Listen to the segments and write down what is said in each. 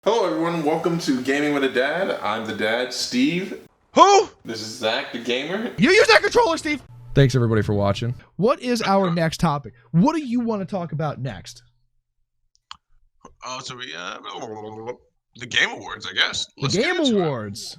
Hello, everyone. Welcome to Gaming with a Dad. I'm the dad, Steve. Who? This is Zach, the gamer. You use that controller, Steve. Thanks everybody for watching. What is our next topic? What do you want to talk about next? Oh, so the Game Awards, I guess. The Game Awards.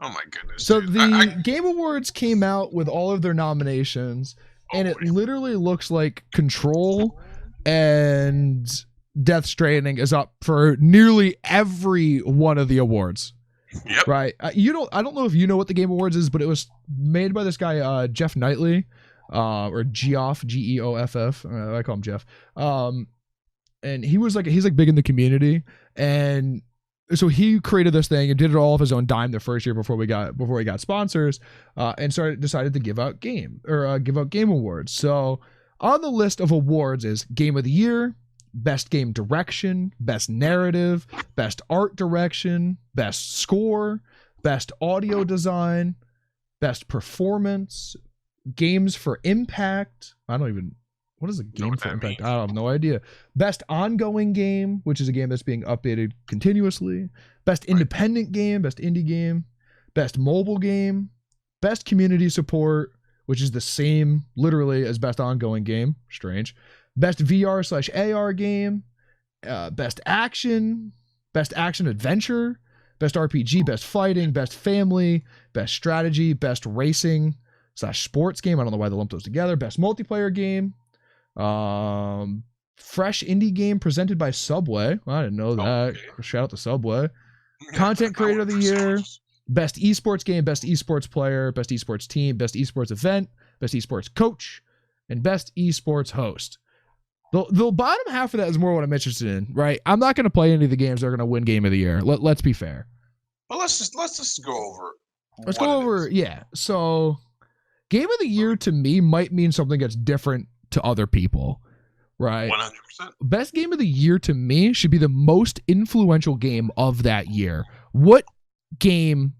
Oh my goodness. So dude. the Game Awards came out with all of their nominations, and it literally looks like Control and Death Stranding is up for nearly every one of the awards. Yep. Right. I don't know if you know what the Game Awards is, but it was made by this guy Jeff Knightley, or Geoff, Geoff. I call him Jeff. And he's like big in the community, and so he created this thing and did it all off his own dime the first year before he got sponsors, and decided to give out Game Awards. So on the list of awards is Game of the Year, Best Game Direction, Best Narrative, Best Art Direction, Best Score, Best Audio Design, Best Performance, Games for Impact. What is a game for impact? Means. I have no idea. Best Ongoing Game, which is a game that's being updated continuously. Best Independent Game, Best Indie Game, Best Mobile Game, Best Community Support, which is the same literally as Best Ongoing Game. Strange. Best VR/AR Game, Best Action, Best Action Adventure, Best RPG, Best Fighting, Best Family, Best Strategy, Best Racing/Sports Game. I don't know why they lumped those together. Best Multiplayer Game, Fresh Indie Game presented by Subway. I didn't know that. Okay. Shout out to Subway. Content Creator of the Year, Best Esports Game, Best Esports Player, Best Esports Team, Best Esports Event, Best Esports Coach, and Best Esports Host. The bottom half of that is more what I'm interested in, right? I'm not going to play any of the games that are going to win Game of the Year. Let's be fair. Well, let's just go over. Let's go over. Yeah. So, Game of the Year to me might mean something that's different to other people, right? 100%. Best Game of the Year to me should be the most influential game of that year. What game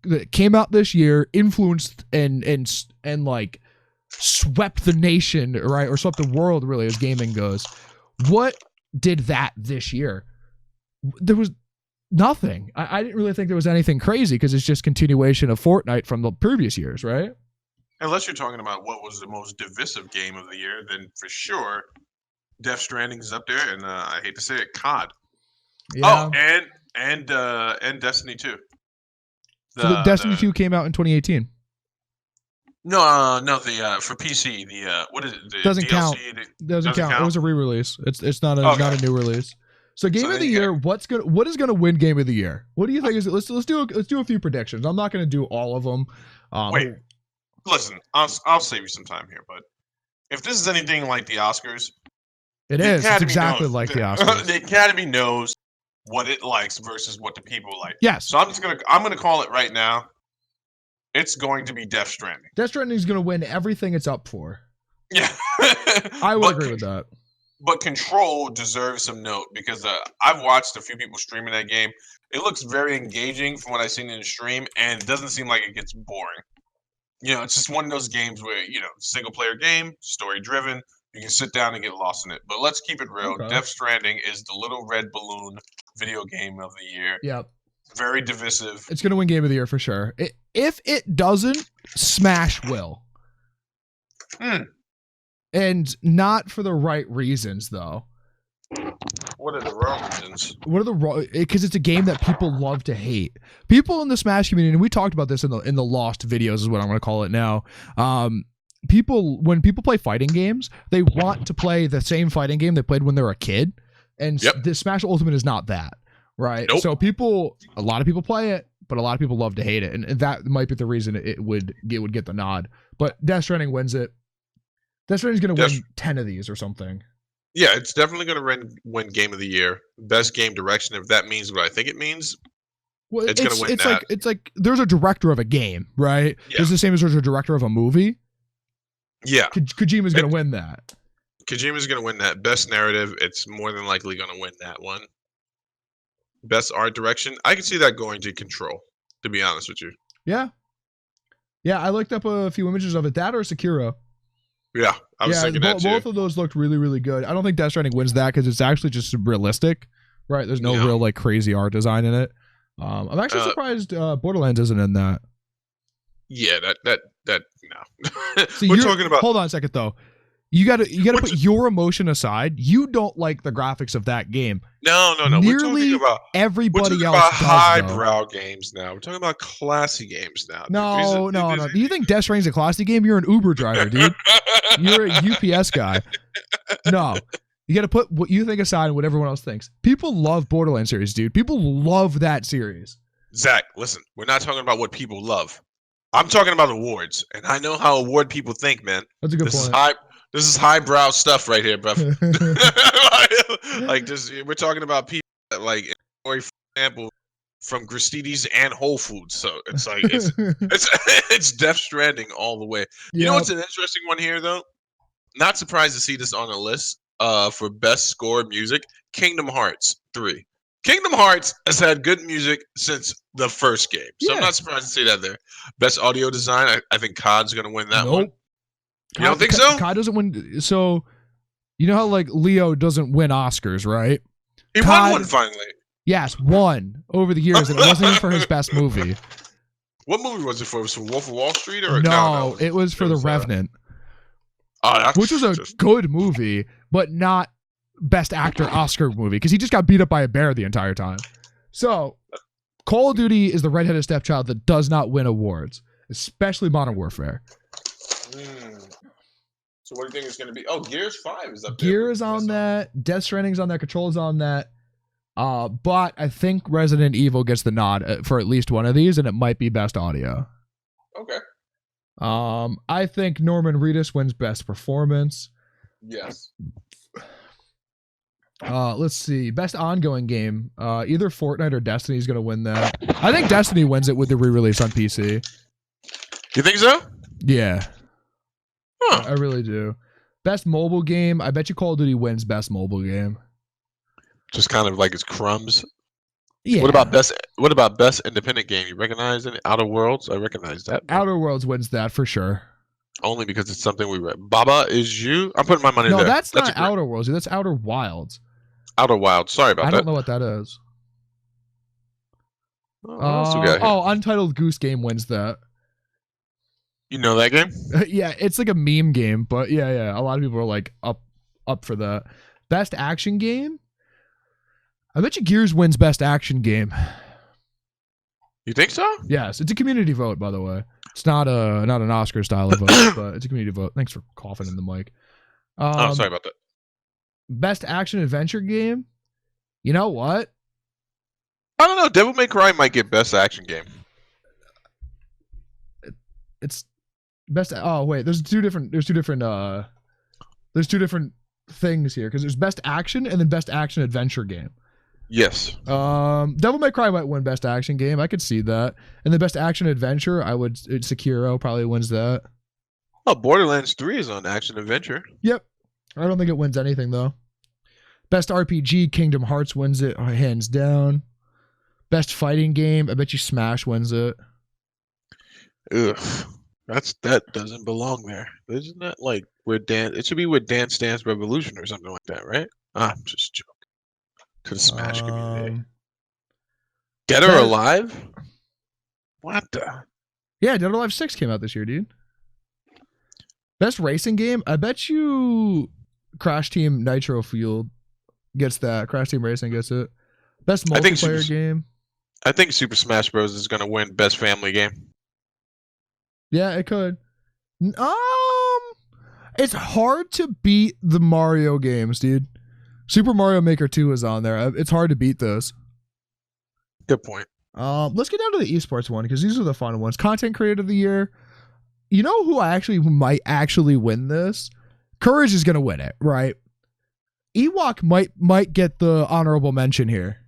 that came out this year influenced and like swept the nation, right, or swept the world really as gaming goes? What did that this year? There was nothing. I didn't really think there was anything crazy because it's just continuation of Fortnite from the previous years, right? Unless you're talking about what was the most divisive game of the year, then for sure Death Stranding is up there, and I hate to say it, COD. Yeah. Oh, and Destiny 2. So Destiny 2 came out in 2018. No, for PC, what is it? The doesn't DLC, count. Doesn't count. It was a re-release. It's not a new release. So Game of the Year, what is gonna win Game of the Year? What do you think is it? Let's do a few predictions. I'm not gonna do all of them. Wait, listen, I'll save you some time here, but if this is anything like the Oscars, it is. It's exactly like the Oscars. The Academy knows what it likes versus what the people like. Yes. So I'm gonna call it right now. It's going to be Death Stranding. Death Stranding is going to win everything it's up for. Yeah. I would agree with that. But Control deserves some note because I've watched a few people streaming that game. It looks very engaging from what I've seen in the stream, and it doesn't seem like it gets boring. It's just one of those games where, single player game, story driven. You can sit down and get lost in it. But let's keep it real. Okay. Death Stranding is the little red balloon video game of the year. Yep. Very divisive. It's going to win Game of the Year for sure. If it doesn't, Smash will. And not for the right reasons, though. What are the wrong reasons? Because it's a game that people love to hate. People in the Smash community, and we talked about this in the Lost videos, is what I'm going to call it now. When people play fighting games, they want to play the same fighting game they played when they were a kid. And the Smash Ultimate is not that. Right. Nope. So a lot of people play it, but a lot of people love to hate it. And that might be the reason it would get the nod. But Death Stranding wins it. Death Stranding's going to win 10 of these or something. Yeah, it's definitely going to win Game of the Year. Best Game Direction, if that means what I think it means. Well, it's going to win that. It's like there's a director of a game, right? Yeah. It's the same as there's a director of a movie. Yeah. Kojima's going to win that. Kojima's going to win that. Best Narrative, it's more than likely going to win that one. Best Art Direction, I can see that going to Control, to be honest with you. Yeah. Yeah, I looked up a few images of it. That or Sekiro. Yeah, I was thinking that too. Both of those looked really, really good. I don't think Death Stranding wins that because it's actually just realistic. right? There's no Yeah. real like crazy art design in it. I'm actually surprised Borderlands isn't in that. Yeah, that no. See, We're you're- talking about Hold on a second though. You gotta put your emotion aside. You don't like the graphics of that game. no. We're Nearly talking about Everybody else about does, though. highbrow games now. We're talking about classy games now. No. Do you think Death Stranding's a classy game? You're an Uber driver, dude. You're a UPS guy. No. You got to put what you think aside and what everyone else thinks. People love Borderlands series, dude. People love that series. Zach, listen, we're not talking about what people love. I'm talking about awards, and I know how award people think, man. That's a good This point. is highbrow stuff right here, bro. Like this, we're talking about people that, like, for example, from Gristedes and Whole Foods. So it's like it's Death Stranding all the way. You know what's an interesting one here, though? Not surprised to see this on the list. For best score music, Kingdom Hearts 3. Kingdom Hearts has had good music since the first game, so I'm Yeah. not surprised to see that there. Best audio design, I think COD's gonna win that one. You don't think so? COD doesn't win. So, you know how like Leo doesn't win Oscars, right? He COD won one finally. Yes, won over the years, and it wasn't even for his best movie. What movie was it for? Was it for Wolf of Wall Street or No, it was for it The was, Revenant, that's which was a just- good movie, but not best actor Oscar movie because he just got beat up by a bear the entire time. So, Call of Duty is the redheaded stepchild that does not win awards, especially Modern Warfare. So what do you think it's going to be? Oh, Gears 5 is up there. Gear is on that. Death Stranding's on that. Control is on that. But I think Resident Evil gets the nod for at least one of these, and it might be best audio. Okay. I think Norman Reedus wins best performance. Yes. Let's see. Best ongoing game. Either Fortnite or Destiny is going to win that. I think Destiny wins it with the re-release on PC. You think so? Yeah, Huh. I really do. Best mobile game. I bet you Call of Duty wins best mobile game. Just kind of like it's crumbs. Yeah. What about best independent game? You recognize it? Outer Worlds? I recognize that. Outer Worlds wins that for sure. Only because it's something we read. Baba is you? I'm putting my money No, there. that's not a great- Outer Worlds. That's Outer Wilds. Outer Wild. Sorry about I that. don't know what that is. What else we got here? Untitled Goose Game wins that. You know that game? Yeah, it's like a meme game, but yeah. A lot of people are like up for that. Best action game. I bet you Gears wins best action game. You think so? Yes, it's a community vote, by the way. It's not an Oscar style of vote, but it's a community vote. Thanks for coughing in the mic. Oh, sorry about that. Best action adventure game. You know what? I don't know. Devil May Cry might get best action game. It's best. Oh wait, there's two different things here because there's best action and then best action adventure game. Yes. Devil May Cry might win best action game. I could see that. And the best action adventure, Sekiro probably wins that. Oh, Borderlands 3 is on action adventure. Yep. I don't think it wins anything though. Best RPG, Kingdom Hearts wins it hands down. Best fighting game, I bet you Smash wins it. Ugh. That doesn't belong there. Isn't that like where it should be with Dance Dance Revolution or something like that, right? I'm just joking. To the Smash community. Dead or that- Alive? What the? Yeah, Dead or Alive 6 came out this year, dude. Best racing game, I bet you Crash Team Nitro Fueled gets that. Crash Team Racing gets it. Best I think multiplayer game. I think Super Smash Bros. Is going to win best family game. Yeah, it could. It's hard to beat the Mario games, dude. Super Mario Maker 2 is on there. It's hard to beat those. Good point. Let's get down to the esports one because these are the fun ones. Content Creator of the Year. You know who might actually win this? Courage is gonna win it, right? Ewok might get the honorable mention here.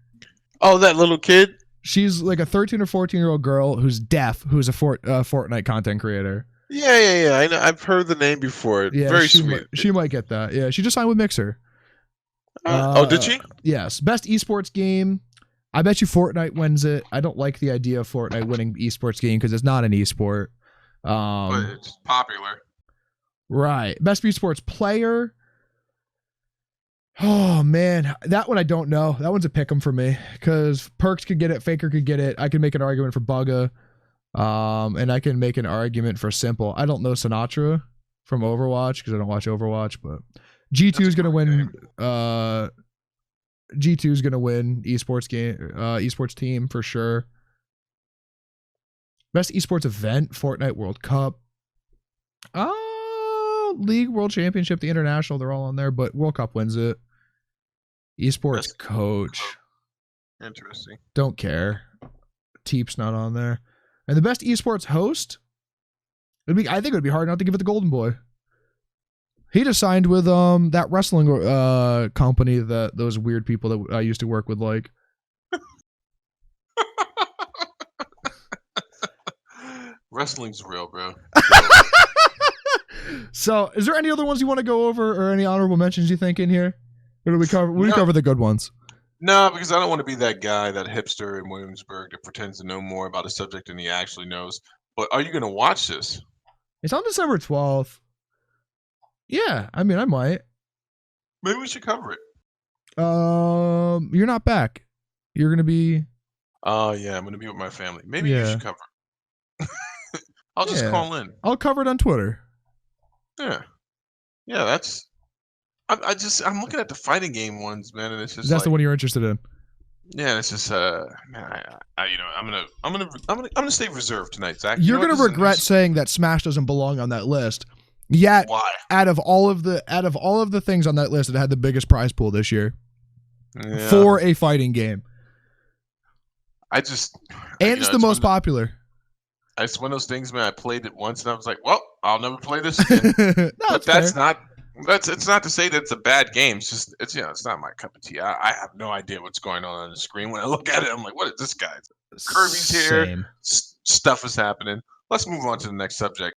Oh, that little kid? She's like a 13 or 14-year-old girl who's deaf, who's a Fortnite content creator. Yeah. I know. I've heard the name before. Yeah, Very she sweet. she might get that. Yeah, she just signed with Mixer. Did she? Yes. Best esports game. I bet you Fortnite wins it. I don't like the idea of Fortnite winning esports game because it's not an esport. But it's popular. Right. Best esports player. Oh man, that one I don't know. That one's a pick 'em for me because Perks could get it, Faker could get it. I can make an argument for Bugga, and I can make an argument for Simple. I don't know Sinatra from Overwatch because I don't watch Overwatch, but G2 is gonna win. G2 is gonna win esports team for sure. Best esports event: Fortnite World Cup. League World Championship, the International, they're all on there, but World Cup wins it. Esports Best coach. Interesting. Don't care. Teep's not on there. And the best esports host? I think it would be hard not to give it to Golden Boy. He just signed with that wrestling company that those weird people that I used to work with like. Wrestling's real, bro. So, is there any other ones you want to go over or any honorable mentions you think in here? Or do we cover we cover the good ones? No, because I don't want to be that guy, that hipster in Williamsburg that pretends to know more about a subject than he actually knows. But are you going to watch this? It's on December 12th. Yeah, I mean, I might. Maybe we should cover it. You're not back. You're gonna be. Oh, yeah, I'm going to be with my family. Maybe you Yeah. should cover it. I'll just Yeah. call in. I'll cover it on Twitter. Yeah. Yeah, that's. I'm looking at the fighting game ones, man, and it's just That's like, the one you're interested in. yeah, it's just man, I'm gonna stay reserved tonight, Zach. You're know what? gonna This is regret saying that Smash doesn't belong on that list. Yet, why? out of all of the things on that list, it had the biggest prize pool this year Yeah. for a fighting game, I just and it's the most popular. It's one of those things, man. I played it once and I was like, well, I'll never play this again. No, But it's not to say that it's a bad game. It's just it's not my cup of tea. I have no idea what's going on the screen. When I look at it, I'm like, what is this guy? Kirby's here. Same. Stuff is happening. Let's move on to the next subject.